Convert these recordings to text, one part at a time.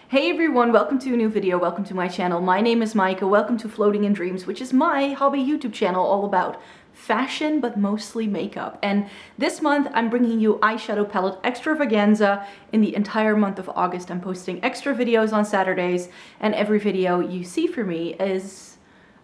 Hey everyone, welcome to a new video, welcome to my channel. My name is Maika, welcome to Floating in Dreams, which is my hobby YouTube channel all about fashion, but mostly makeup. And this month I'm bringing you eyeshadow palette extravaganza. In the entire month of August I'm posting extra videos on Saturdays, and every video you see from me is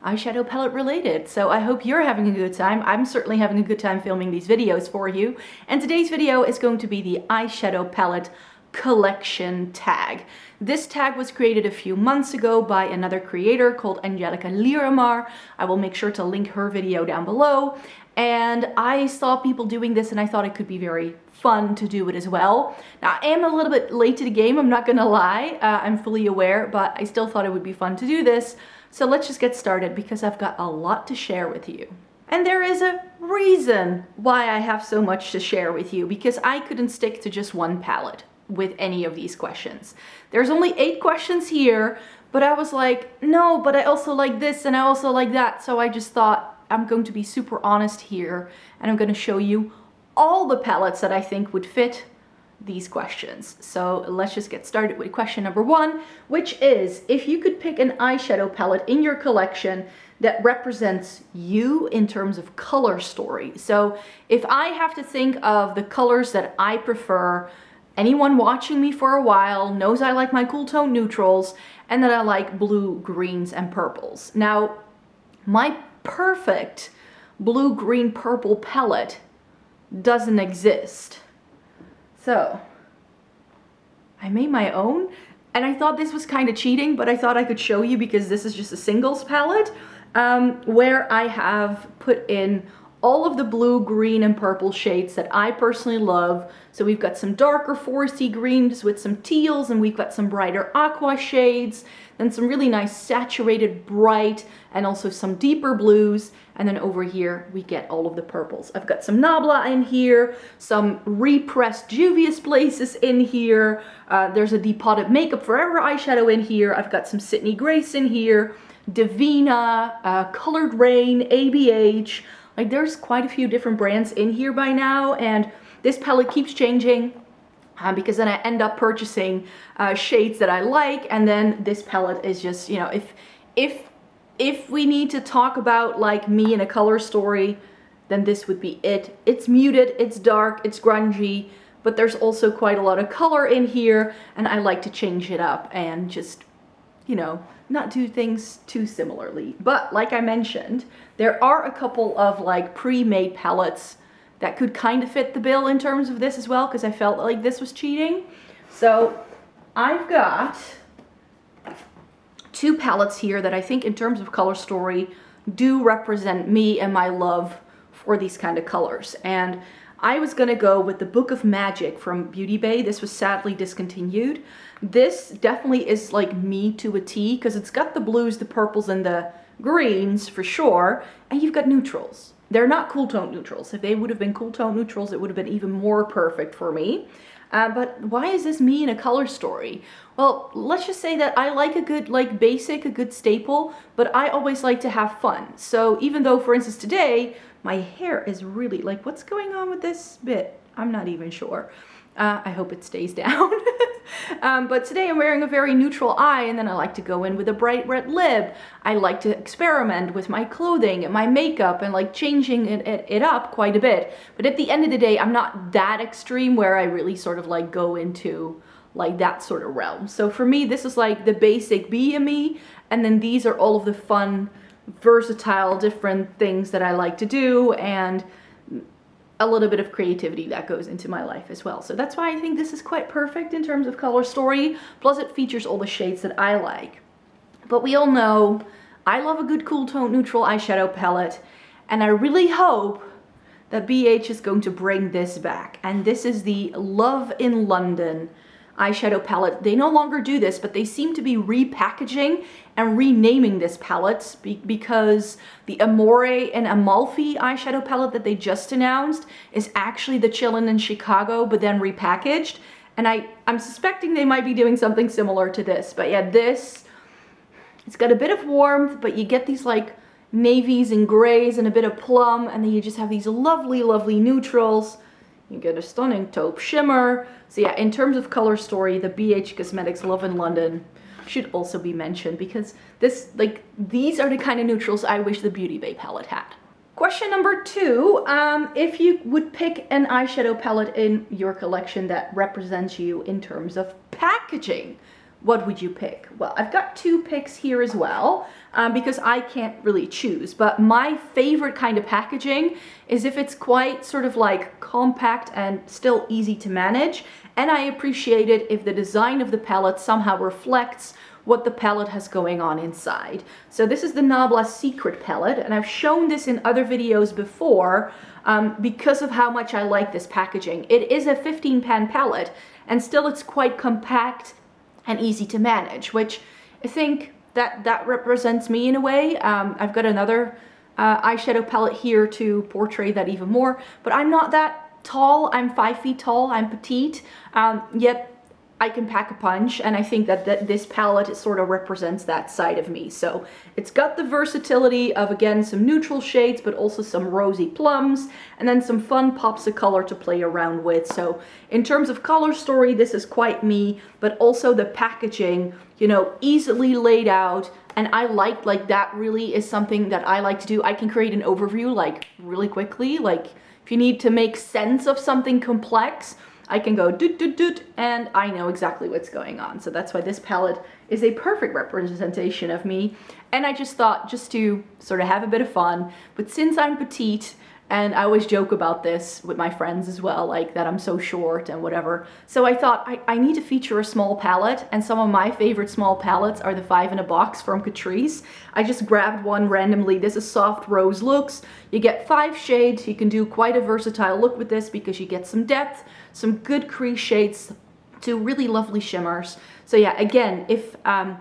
eyeshadow palette related. So I hope you're having a good time. I'm certainly having a good time filming these videos for you. And today's video is going to be the eyeshadow palette collection tag. This tag was created a few months ago by another creator called Angelica Lyremar. I will make sure to link her video down below. And I saw people doing this and I thought it could be very fun to do it as well. Now I am a little bit late to the game, I'm not gonna lie. I'm fully aware, but I still thought it would be fun to do this. So let's just get started because I've got a lot to share with you. And there is a reason why I have so much to share with you, because I couldn't stick to just one palette with any of these questions. There's only 8 questions here, but I was like, no, but I also like this and I also like that. So I just thought I'm going to be super honest here and I'm going to show you all the palettes that I think would fit these questions. So let's just get started with question number 1, which is if you could pick an eyeshadow palette in your collection that represents you in terms of color story. So if I have to think of the colors that I prefer, anyone watching me for a while knows I like my cool tone neutrals and that I like blue, greens, and purples. Now, my perfect blue, green, purple palette doesn't exist. So, I made my own, and I thought this was kind of cheating, but I thought I could show you because this is just a singles palette where I have put in all of the blue, green, and purple shades that I personally love. So we've got some darker foresty greens with some teals, and we've got some brighter aqua shades, then some really nice saturated bright, and also some deeper blues. And then over here we get all of the purples. I've got some NABLA in here, some repressed Juvia's Places in here. There's a Depotted Makeup Forever eyeshadow in here. I've got some Sydney Grace in here, Divina, Colored Rain, ABH. Like there's quite a few different brands in here by now, and this palette keeps changing because then I end up purchasing shades that I like, and then this palette is just, you know, if we need to talk about like me in a color story, then this would be it. It's muted, it's dark, it's grungy, but there's also quite a lot of color in here, and I like to change it up and just, you know, not do things too similarly. But like I mentioned, there are a couple of like pre-made palettes that could kind of fit the bill in terms of this as well, because I felt like this was cheating. So I've got 2 palettes here that I think in terms of color story do represent me and my love for these kind of colors. And I was gonna go with the Book of Magic from Beauty Bay. This was sadly discontinued. This definitely is like me to a T because it's got the blues, the purples, and the greens for sure, and you've got neutrals. They're not cool tone neutrals. If they would have been cool tone neutrals, it would have been even more perfect for me. But why is this me in a color story? Well, let's just say that I like a good, like basic, a good staple, but I always like to have fun. So even though, for instance, today, my hair is really, like, what's going on with this bit? I'm not even sure. I hope it stays down. But today I'm wearing a very neutral eye, and then I like to go in with a bright red lip. I like to experiment with my clothing and my makeup and like changing it up quite a bit. But at the end of the day, I'm not that extreme where I really sort of like go into like that sort of realm. So for me, this is like the basic me, and then these are all of the fun, versatile, different things that I like to do, and a little bit of creativity that goes into my life as well. So that's why I think this is quite perfect in terms of color story. Plus it features all the shades that I like. But we all know I love a good cool tone neutral eyeshadow palette, and I really hope that BH is going to bring this back. And this is the Love in London eyeshadow palette. They no longer do this, but they seem to be repackaging and renaming this palette because the Amore and Amalfi eyeshadow palette that they just announced is actually the Chillin' in Chicago, but then repackaged. And I'm suspecting they might be doing something similar to this. But yeah, this, it's got a bit of warmth, but you get these like navies and grays and a bit of plum, and then you just have these lovely, lovely neutrals. You get a stunning taupe shimmer. So yeah, in terms of color story, the BH Cosmetics Love in London should also be mentioned because this, like, these are the kind of neutrals I wish the Beauty Bay palette had. Question number 2, if you would pick an eyeshadow palette in your collection that represents you in terms of packaging, what would you pick? Well, I've got 2 picks here as well, because I can't really choose, but my favorite kind of packaging is if it's quite sort of like compact and still easy to manage, and I appreciate it if the design of the palette somehow reflects what the palette has going on inside. So this is the NABLA Secret palette, and I've shown this in other videos before because of how much I like this packaging. It is a 15 pan palette, and still it's quite compact and easy to manage, which I think that represents me in a way. I've got another eyeshadow palette here to portray that even more, but I'm not that tall. I'm 5 feet tall, I'm petite, yet I can pack a punch, and I think that this palette sort of represents that side of me. So it's got the versatility of, again, some neutral shades, but also some rosy plums, and then some fun pops of color to play around with. So in terms of color story, this is quite me, but also the packaging, you know, easily laid out. And I like that really is something that I like to do. I can create an overview like really quickly. Like if you need to make sense of something complex, I can go doot doot doot and I know exactly what's going on. So that's why this palette is a perfect representation of me. And I just thought, just to sort of have a bit of fun, but since I'm petite, and I always joke about this with my friends as well, like that I'm so short and whatever. So I thought I need to feature a small palette, and some of my favorite small palettes are the 5 in a box from Catrice. I just grabbed one randomly. This is Soft Rose Looks. You get 5 shades. You can do quite a versatile look with this because you get some depth, some good crease shades, 2 really lovely shimmers. So yeah, again, if I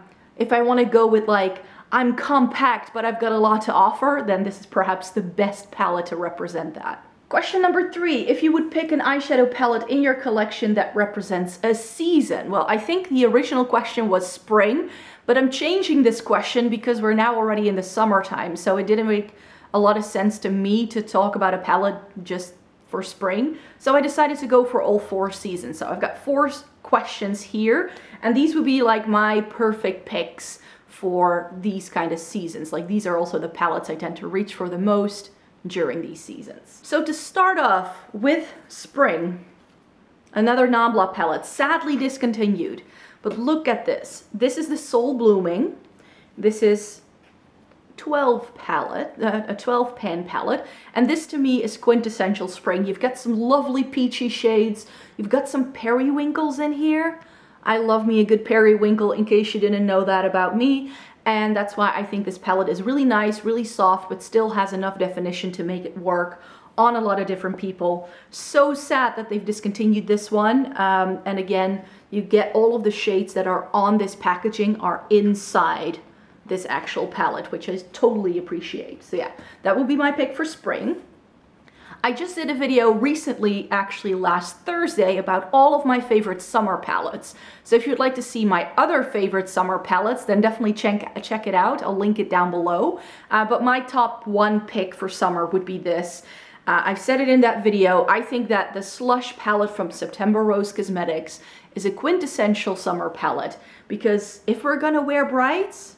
want to go with like, I'm compact, but I've got a lot to offer, then this is perhaps the best palette to represent that. Question number 3, if you would pick an eyeshadow palette in your collection that represents a season. Well, I think the original question was spring, but I'm changing this question because we're now already in the summertime, so it didn't make a lot of sense to me to talk about a palette just for spring. So I decided to go for all 4 seasons. So I've got 4 questions here, and these would be like my perfect picks for these kind of seasons. Like these are also the palettes I tend to reach for the most during these seasons. So to start off with spring, another NABLA palette, sadly discontinued, but look at this. This is the Soul Blooming. This is 12 palette, a 12 pan palette, and this to me is quintessential spring. You've got some lovely peachy shades. You've got some periwinkles in here. I love me a good periwinkle, in case you didn't know that about me, and that's why I think this palette is really nice, really soft, but still has enough definition to make it work on a lot of different people. So sad that they've discontinued this one, and again, you get all of the shades that are on this packaging are inside this actual palette, which I totally appreciate. So yeah, that will be my pick for spring. I just did a video recently, actually last Thursday, about all of my favorite summer palettes. So if you'd like to see my other favorite summer palettes, then definitely check it out. I'll link it down below. But my top 1 pick for summer would be this. I've said it in that video. I think that the Slush palette from September Rose Cosmetics is a quintessential summer palette, because if we're gonna wear brights,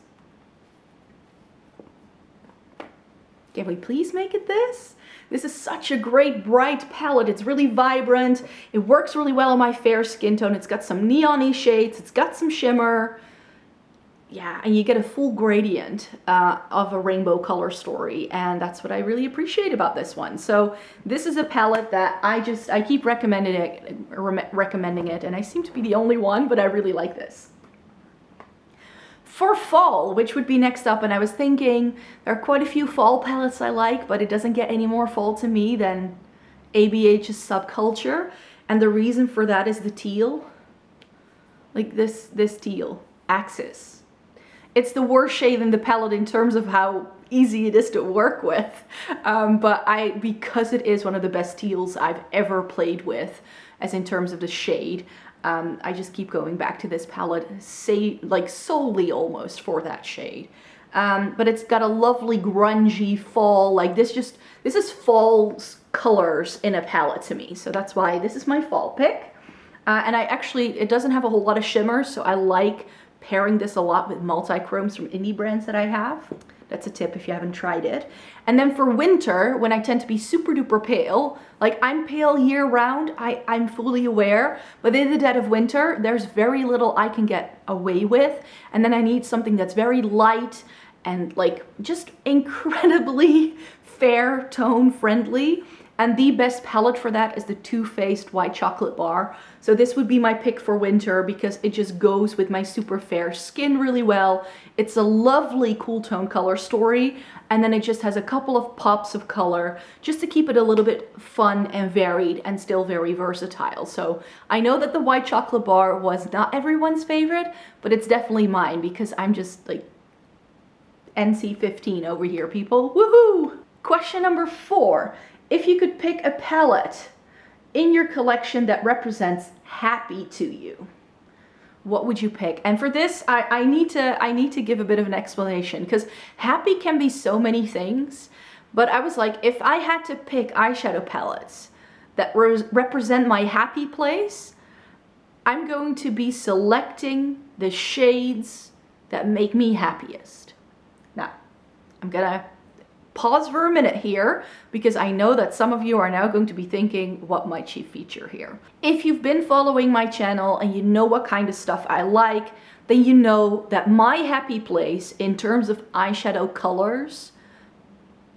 can we please make it this? This is such a great bright palette. It's really vibrant. It works really well on my fair skin tone. It's got some neon-y shades. It's got some shimmer. Yeah, and you get a full gradient of a rainbow color story, and that's what I really appreciate about this one. So this is a palette that I keep recommending it, and I seem to be the only one, but I really like this. For fall, which would be next up, and I was thinking there are quite a few fall palettes I like, but it doesn't get any more fall to me than ABH's Subculture, and the reason for that is the teal. Like this teal, Axis. It's the worst shade in the palette in terms of how easy it is to work with, but because it is one of the best teals I've ever played with, as in terms of the shade, I just keep going back to this palette, like solely almost for that shade. But it's got a lovely grungy fall, like this is fall colors in a palette to me. So that's why this is my fall pick. And it doesn't have a whole lot of shimmers, so I like pairing this a lot with multi-chromes from indie brands that I have. That's a tip if you haven't tried it. And then for winter, when I tend to be super duper pale, like I'm pale year round, I'm fully aware, but in the dead of winter, there's very little I can get away with. And then I need something that's very light and like just incredibly fair tone friendly. And the best palette for that is the Too Faced White Chocolate Bar. So this would be my pick for winter because it just goes with my super fair skin really well. It's a lovely cool tone color story. And then it just has a couple of pops of color just to keep it a little bit fun and varied and still very versatile. So I know that the White Chocolate Bar was not everyone's favorite, but it's definitely mine because I'm just like NC-15 over here, people. Woohoo! Question number 4. If you could pick a palette in your collection that represents happy to you, what would you pick? And for this, I need to give a bit of an explanation because happy can be so many things. But I was like, if I had to pick eyeshadow palettes that represent my happy place, I'm going to be selecting the shades that make me happiest. Now, I'm gonna pause for a minute here because I know that some of you are now going to be thinking, what might she feature here? If you've been following my channel and you know what kind of stuff I like, then you know that my happy place in terms of eyeshadow colors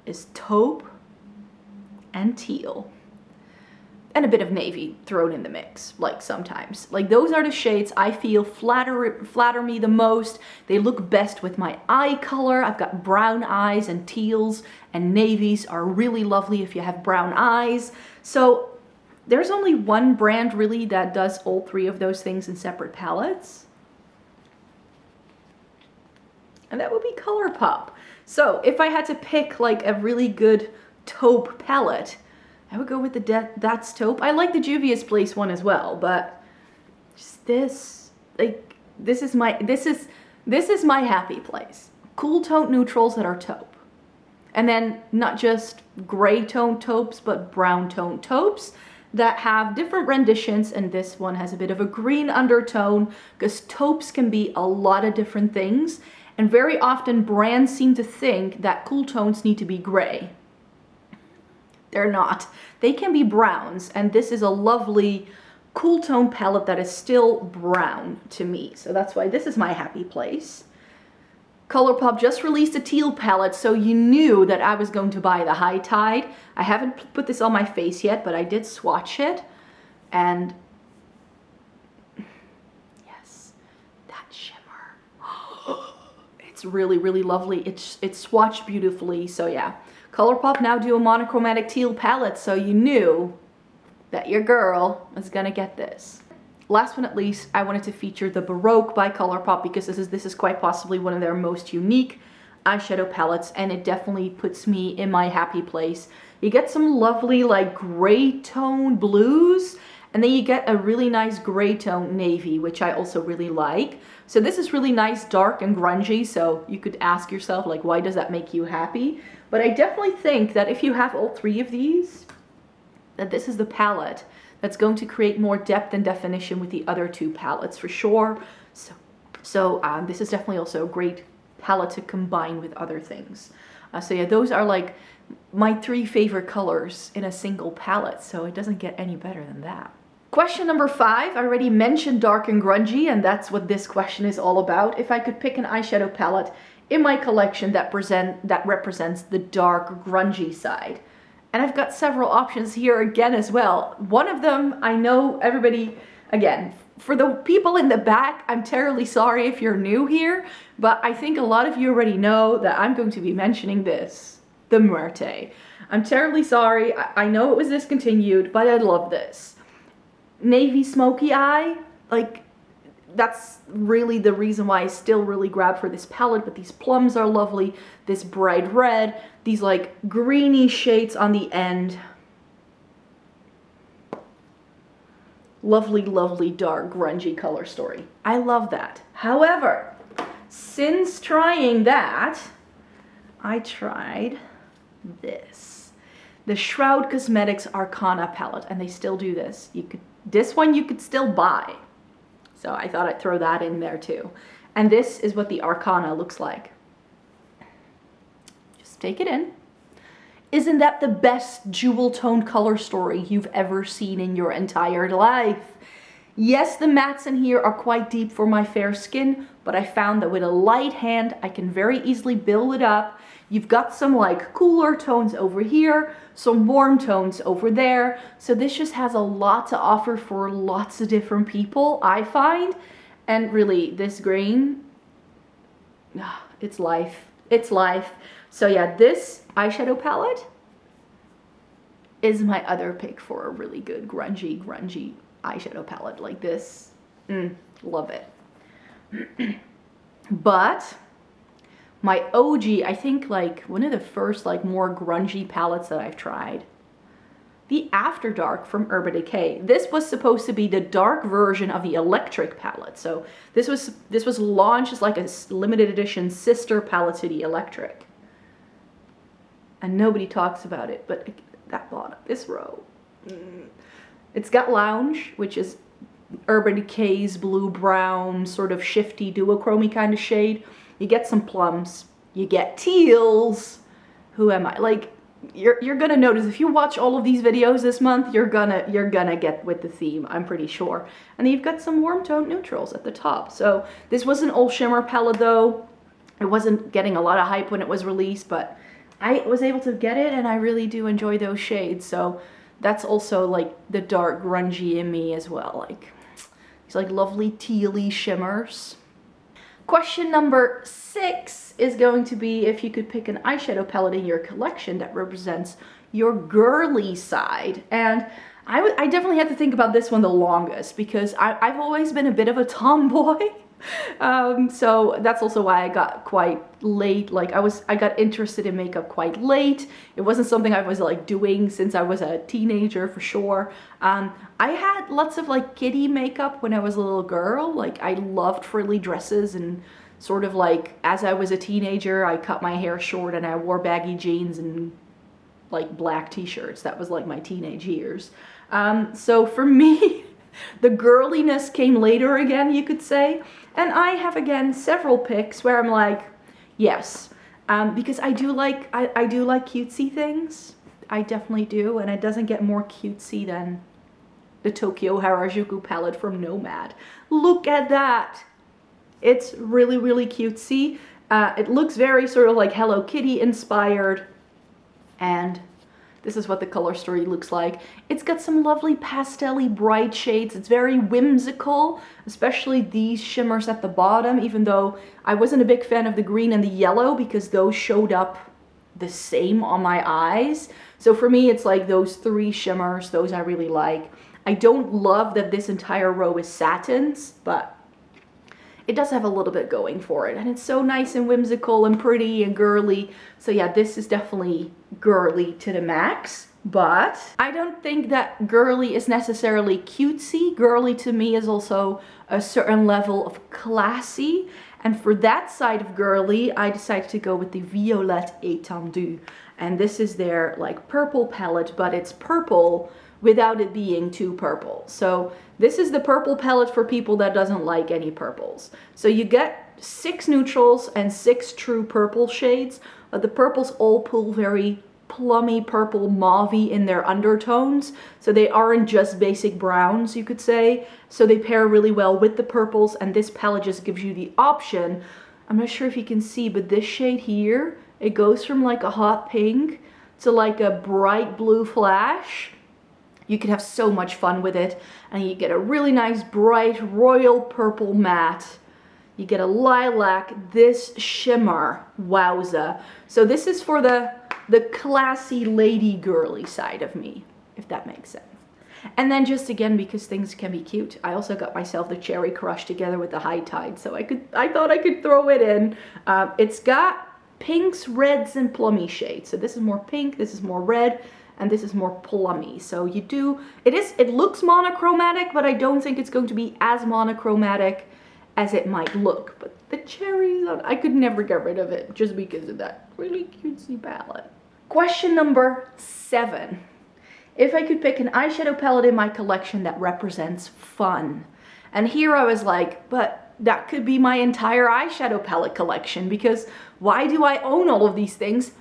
is taupe and teal. And a bit of navy thrown in the mix, like sometimes. Like those are the shades I feel flatter me the most. They look best with my eye color. I've got brown eyes, and teals and navies are really lovely if you have brown eyes. So there's only one brand really that does all 3 of those things in separate palettes. And that would be ColourPop. So if I had to pick like a really good taupe palette, I would go with the That's Taupe. I like the Juvia's Place one as well, but just this, like, this is my happy place. Cool tone neutrals that are taupe. And then not just gray tone taupes, but brown tone taupes that have different renditions. And this one has a bit of a green undertone because taupes can be a lot of different things. And very often brands seem to think that cool tones need to be gray. They're not. They can be browns, and this is a lovely cool tone palette that is still brown to me. So that's why this is my happy place. ColourPop just released a teal palette, so you knew that I was going to buy the High Tide. I haven't put this on my face yet, but I did swatch it. And yes, that shimmer. It's really, really lovely. It's swatched beautifully, so yeah. ColourPop now do a monochromatic teal palette, so you knew that your girl was gonna get this. Last but not least, I wanted to feature the Baroque by ColourPop because this is quite possibly one of their most unique eyeshadow palettes, and it definitely puts me in my happy place. You get some lovely like gray tone blues, and then you get a really nice gray tone navy, which I also really like. So this is really nice, dark and grungy, so you could ask yourself, like, why does that make you happy? But I definitely think that if you have all 3 of these, that this is the palette that's going to create more depth and definition with the other 2 palettes for sure. So this is definitely also a great palette to combine with other things. So yeah, those are like my 3 favorite colors in a single palette, so it doesn't get any better than that. Question number 5, I already mentioned dark and grungy, and that's what this question is all about. If I could pick an eyeshadow palette in my collection that represents the dark grungy side. And I've got several options here again as well. One of them, I know everybody, again, for the people in the back, I'm terribly sorry if you're new here, but I think a lot of you already know that I'm going to be mentioning this, the Muerte. I'm terribly sorry, I know it was discontinued, but I love this. Navy smoky eye, like, that's really the reason why I still really grab for this palette, but these plums are lovely, this bright red, these like greeny shades on the end. Lovely, lovely dark grungy color story. I love that. However, since trying that, I tried this. the Shroud Cosmetics Arcana palette, and they still do this. This one you could still buy. So I thought I'd throw that in there too. And this is what the Arcana looks like. Just take it in. Isn't that the best jewel tone color story you've ever seen in your entire life? Yes, the mattes in here are quite deep for my fair skin, but I found that with a light hand, I can very easily build it up. You've got some like cooler tones over here, some warm tones over there. So this just has a lot to offer for lots of different people, I find. And really, this green, it's life. It's life. So yeah, this eyeshadow palette is my other pick for a really good grungy eyeshadow palette like this. Love it. But my OG, I think like one of the first like more grungy palettes that I've tried, the After Dark from Urban Decay. This was supposed to be the dark version of the Electric palette. So this was launched as like a limited edition sister palette to the Electric. And nobody talks about it, but that bottom, this row. It's got Lounge, which is Urban Decay's blue-brown, sort of shifty duochrome kind of shade. You get some plums. You get teals. Who am I? Like, you're gonna notice if you watch all of these videos this month, you're gonna get with the theme, I'm pretty sure. And then you've got some warm tone neutrals at the top. So this was an all shimmer palette though. It wasn't getting a lot of hype when it was released, but I was able to get it and I really do enjoy those shades. So that's also like the dark grungy in me as well. Like these like lovely tealy shimmers. Question number 6 is going to be if you could pick an eyeshadow palette in your collection that represents your girly side. And I definitely had to think about this one the longest because I've always been a bit of a tomboy. So that's also why I got quite late. Like I got interested in makeup quite late. It wasn't something I was like doing since I was a teenager for sure. I had lots of like kiddie makeup when I was a little girl. Like I loved frilly dresses, and sort of like as I was a teenager, I cut my hair short and I wore baggy jeans and like black t-shirts. That was like my teenage years. So for me, the girliness came later again, you could say. And I have again several picks where I'm like, yes, because I do like cutesy things. I definitely do, and it doesn't get more cutesy than the Tokyo Harajuku palette from Nomad. Look at that. It's really, really cutesy. It looks very sort of like Hello Kitty inspired, and this is what the color story looks like. It's got some lovely pastel-y bright shades. It's very whimsical, especially these shimmers at the bottom, even though I wasn't a big fan of the green and the yellow because those showed up the same on my eyes. So for me, it's like those 3 shimmers, those I really like. I don't love that this entire row is satins, but it does have a little bit going for it. And it's so nice and whimsical and pretty and girly. So yeah, this is definitely girly to the max. But I don't think that girly is necessarily cutesy. Girly to me is also a certain level of classy. And for that side of girly, I decided to go with the Violette Étendue. And this is their like purple palette, but it's purple without it being too purple. So this is the purple palette for people that doesn't like any purples. So you get 6 neutrals and 6 true purple shades, but the purples all pull very plummy purple mauve-y in their undertones. So they aren't just basic browns, you could say. So they pair really well with the purples, and this palette just gives you the option. I'm not sure if you can see, but this shade here, it goes from like a hot pink to like a bright blue flash. You could have so much fun with it, and you get a really nice bright royal purple matte. You get a lilac, this shimmer, wowza. So this is for the classy lady girly side of me, if that makes sense. And then just again, because things can be cute, I also got myself the Cherry Crush together with the High Tide, so I thought I could throw it in. It's got pinks, reds, and plummy shades. So this is more pink, this is more red, and this is more plummy. So it looks monochromatic, but I don't think it's going to be as monochromatic as it might look. But the cherries, I could never get rid of it just because of that really cutesy palette. Question number 7. If I could pick an eyeshadow palette in my collection that represents fun. And here I was like, but that could be my entire eyeshadow palette collection, because why do I own all of these things?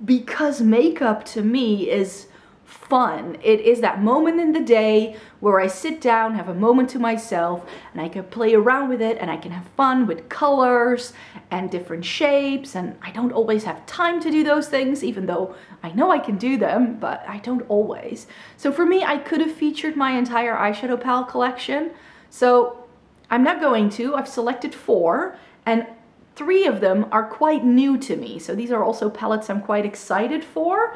Because makeup to me is fun. It is that moment in the day where I sit down, have a moment to myself, and I can play around with it, and I can have fun with colors and different shapes, and I don't always have time to do those things, even though I know I can do them, but I don't always. So for me, I could have featured my entire eyeshadow palette collection. So I'm not going to. I've selected 4, and 3 of them are quite new to me. So these are also palettes I'm quite excited for.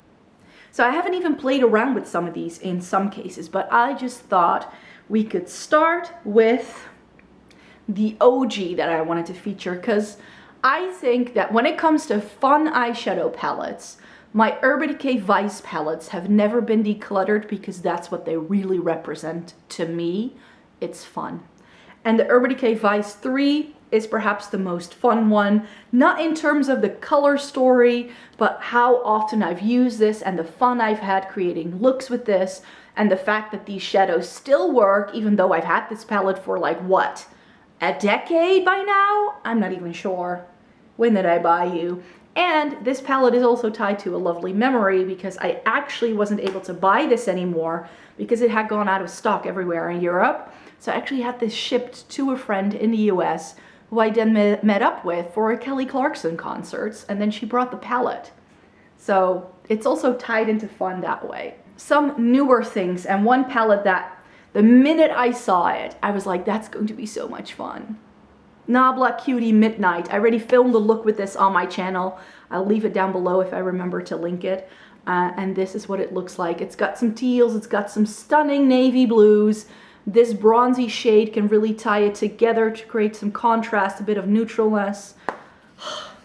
So I haven't even played around with some of these in some cases, but I just thought we could start with the OG that I wanted to feature, because I think that when it comes to fun eyeshadow palettes, my Urban Decay Vice palettes have never been decluttered, because that's what they really represent to me. It's fun. And the Urban Decay Vice 3 is perhaps the most fun one, not in terms of the color story, but how often I've used this and the fun I've had creating looks with this, and the fact that these shadows still work even though I've had this palette for like, what, a decade by now? I'm not even sure. When did I buy you? And this palette is also tied to a lovely memory, because I actually wasn't able to buy this anymore because it had gone out of stock everywhere in Europe. So I actually had this shipped to a friend in the US, who I then met up with for a Kelly Clarkson concerts, and then she brought the palette. So it's also tied into fun that way. Some newer things, and one palette that the minute I saw it, I was like, that's going to be so much fun. NABLA Cutie Midnight. I already filmed a look with this on my channel. I'll leave it down below if I remember to link it. And this is what it looks like. It's got some teals, it's got some stunning navy blues. This bronzy shade can really tie it together to create some contrast, a bit of neutralness.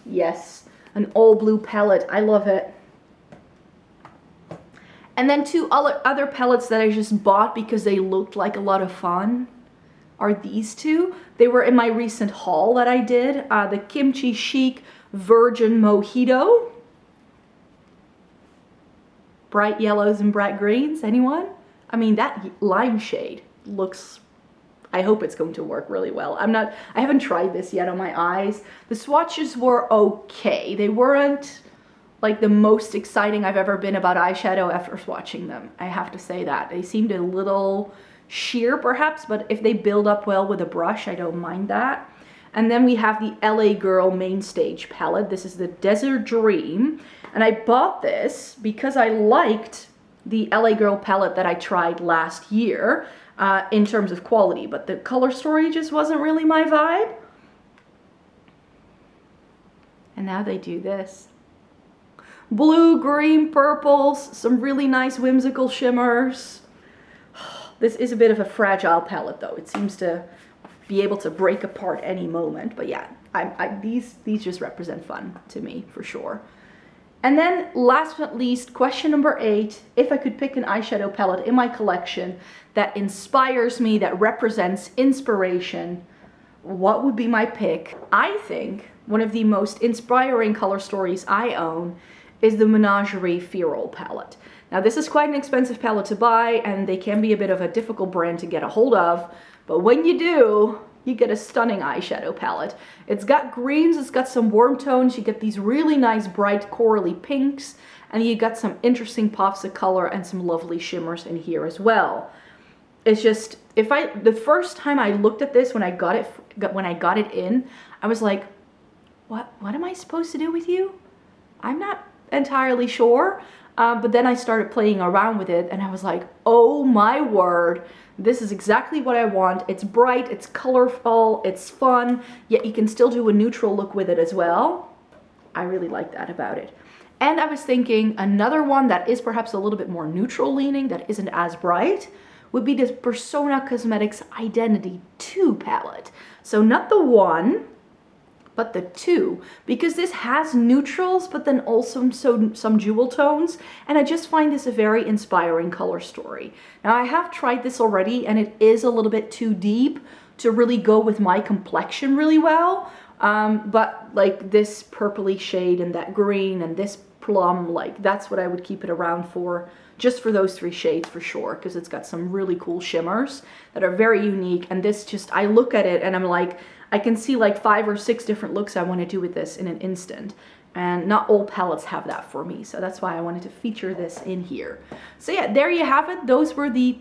Yes, an all blue palette. I love it. And then 2 other palettes that I just bought because they looked like a lot of fun are these 2. They were in my recent haul that I did. The Kimchi Chic Virgin Mojito. Bright yellows and bright greens. Anyone? I mean, that lime shade looks, I hope it's going to work really well. I haven't tried this yet on my eyes. The swatches were okay. They weren't like the most exciting I've ever been about eyeshadow after swatching them. I have to say that. They seemed a little sheer perhaps, but if they build up well with a brush, I don't mind that. And then we have the LA Girl Main Stage palette. This is the Desert Dream. And I bought this because I liked the LA Girl palette that I tried last year. In terms of quality, but the color story just wasn't really my vibe. And now they do this. Blue, green, purples, some really nice whimsical shimmers. This is a bit of a fragile palette though. It seems to be able to break apart any moment. But yeah, these just represent fun to me for sure. And then last but not least, question number 8, if I could pick an eyeshadow palette in my collection that inspires me, that represents inspiration, what would be my pick? I think one of the most inspiring color stories I own is the Menagerie Feral palette. Now this is quite an expensive palette to buy, and they can be a bit of a difficult brand to get a hold of, but when you do, you get a stunning eyeshadow palette. It's got greens, it's got some warm tones, you get these really nice bright corally pinks, and you got some interesting pops of color and some lovely shimmers in here as well. It's just, the first time I looked at this when I got it in, I was like, what am I supposed to do with you? I'm not entirely sure. But then I started playing around with it and I was like, oh my word, this is exactly what I want. It's bright, it's colorful, it's fun, yet you can still do a neutral look with it as well. I really like that about it. And I was thinking another one that is perhaps a little bit more neutral leaning, that isn't as bright, would be this Persona Cosmetics Identity 2 palette. So not the 1, but the 2, because this has neutrals, but then also some jewel tones, and I just find this a very inspiring color story. Now I have tried this already, and it is a little bit too deep to really go with my complexion really well, but like this purpley shade and that green and this plum, like that's what I would keep it around for, just for those 3 shades for sure, because it's got some really cool shimmers that are very unique. And this just, I look at it and I'm like, I can see like 5 or 6 different looks I want to do with this in an instant. And not all palettes have that for me, so that's why I wanted to feature this in here. So yeah, there you have it. Those were the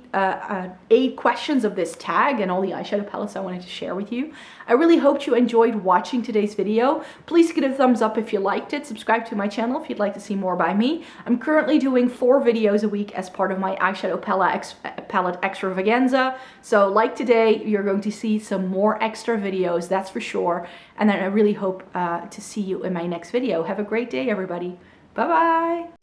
8 questions of this tag and all the eyeshadow palettes I wanted to share with you. I really hoped you enjoyed watching today's video. Please give it a thumbs up if you liked it. Subscribe to my channel if you'd like to see more by me. I'm currently doing 4 videos a week as part of my eyeshadow palette extravaganza. So like today, you're going to see some more extra videos, that's for sure. And then I really hope to see you in my next video. Have a great day, everybody. Bye-bye.